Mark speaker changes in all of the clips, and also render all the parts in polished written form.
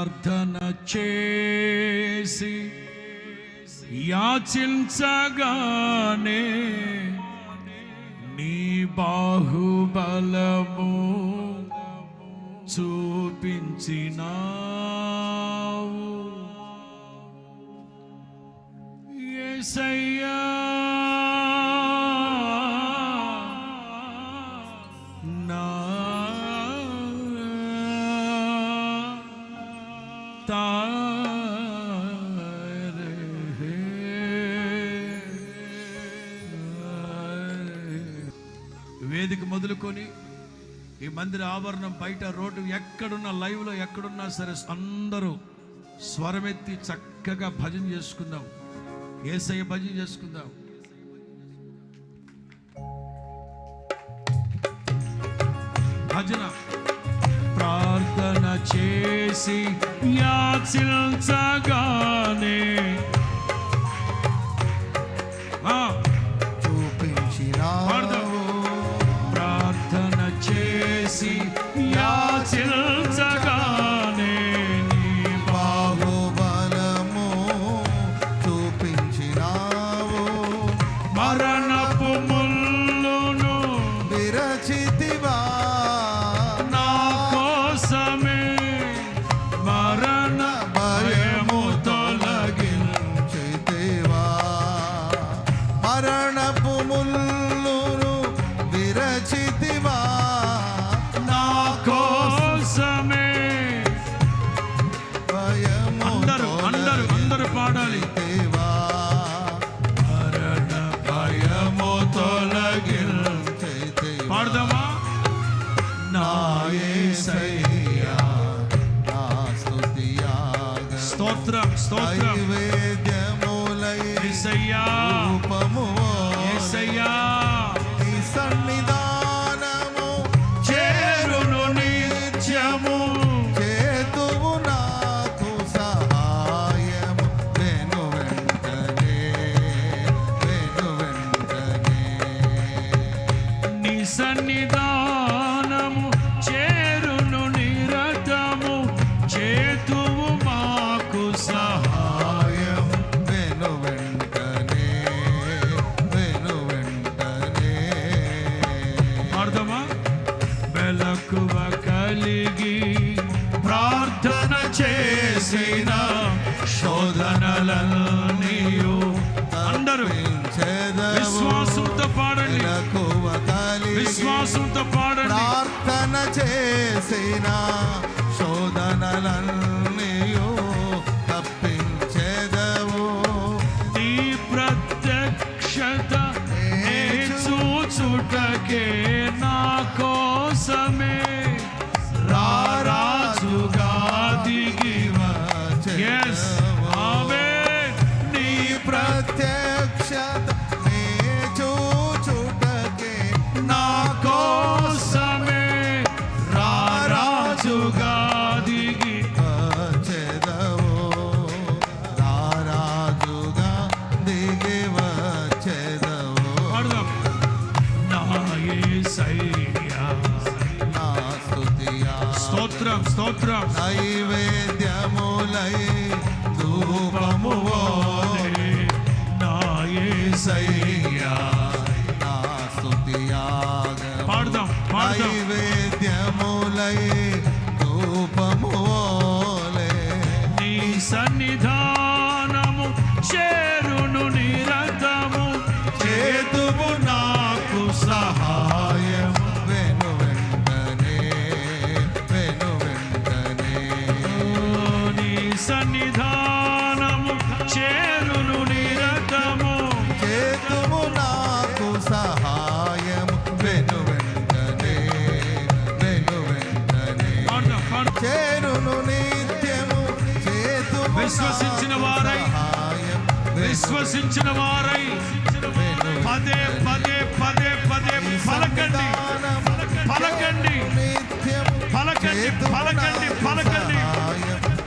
Speaker 1: ప్రార్థన చేసి యాచించగానే నీ బాహుబలము చూపించినావు యేసయ్యా. వేదిక మొదలుకొని ఈ మందిర ఆవరణం బయట రోడ్డు ఎక్కడున్నా లైవ్లో ఎక్కడున్నా సరే అందరూ స్వరమెత్తి చక్కగా భజన చేసుకుందాం, యేసయ్య భజన చేసుకుందాం. భజన ప్రార్థన చేసి యాచించగానే ప్రార్థన చేసి యాచించగానే నీ
Speaker 2: బాహుబలము చూపించినావు
Speaker 1: మరణపు ముల్లును
Speaker 2: విరచితివా
Speaker 1: నా కోసమే మరణ భయము
Speaker 2: తొలగించితివా మరణపు ముల్లును విరచితివా
Speaker 1: నా కోసమే. అందరూ పాడాలి. మరణ భయము తొలగించితివా. పాడదామా? నా యేసయ్యా
Speaker 2: నా స్తుతియాగ
Speaker 1: స్తోత్రం స్తోత్రం
Speaker 2: నైవేద్యములై
Speaker 1: యేసయ్యా
Speaker 2: రూపమువో
Speaker 1: యేసయ్యా
Speaker 2: నీ సన్నిధానము
Speaker 1: చేరును నిత్యము
Speaker 2: చేతువు నాకు సహాయము వెను వెంటనే
Speaker 1: నీ సన్నిధానము చేరును నిరతము చేతువు మాకు సహాయం.
Speaker 2: వెను వెంటనే
Speaker 1: అర్థమా? వెలకువ కలిగి ప్రార్థన చేసిన శోధనలన్నీయు అందరూ విశ్వాసంతో పాడండి, విశ్వాసంతో పాడండి.
Speaker 2: ప్రార్థన చేసిన శోధనలన్నీయు తప్పించెదవు
Speaker 1: నీ ప్రత్యక్షత నే చూచుటకే నా కోసమే రారాజుగా దిగివా. Yes, ఆమేన్. నీ
Speaker 2: ప్రత్యక్షత నే చూచుటకే
Speaker 1: నా కోసమే రారాజుగా దిగి
Speaker 2: వచ్చెదవు రారాజుగా దిగి వచ్చెదవు.
Speaker 1: పాడదాం. నా యేసయ్యా
Speaker 2: నా స్తుతియా
Speaker 1: స్తోత్రం స్తోత్రం
Speaker 2: నైవేద్యములై ధూపమువోలే
Speaker 1: నా యేసయ్యా.
Speaker 2: నా స్తుతియాగ
Speaker 1: పాడదాం పాడదాం.
Speaker 2: నైవేద్యములై ధూపమువోలే
Speaker 1: నీ సన్నిధానము చేరును నిరతము చేతువు నాకు సహాయం.
Speaker 2: వెను వెంటనే
Speaker 1: నీ సన్నిధానము చేరును నిరతము
Speaker 2: చేతుము నాకు సహాయం వెను వెంటనే
Speaker 1: పాడదాం పాడదాం.
Speaker 2: చేరును నిత్యము చేతుము
Speaker 1: విశ్వసించిన వారై విశ్వసించిన వారై పదే పదే పదే పదే పలకండి పలకండి పలకండి పలకండి పలకండి.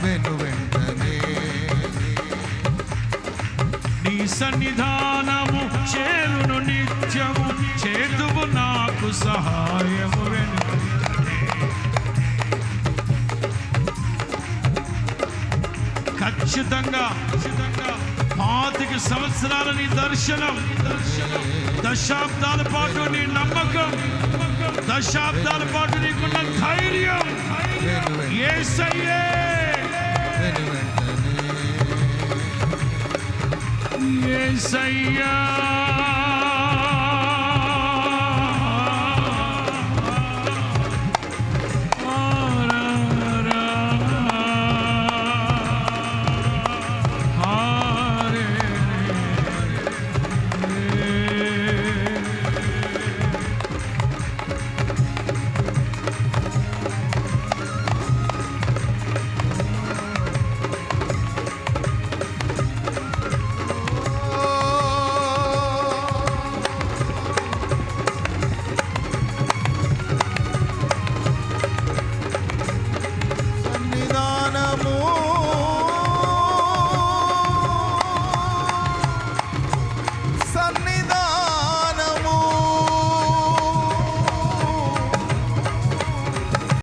Speaker 2: వెను వెంటనే
Speaker 1: నీ సన్నిధానము చేరును నిత్యము చేతువు నాకు సహాయము వెనుకనే. ఖచ్చితంగా 25 సంవత్సరాల నీ దర్శనం, దశాబ్దాల పాటు నీ నమ్మకం, దశాబ్దాల పాటు నీకున్న ధైర్యం యేసయ్యే. యేసయ్యా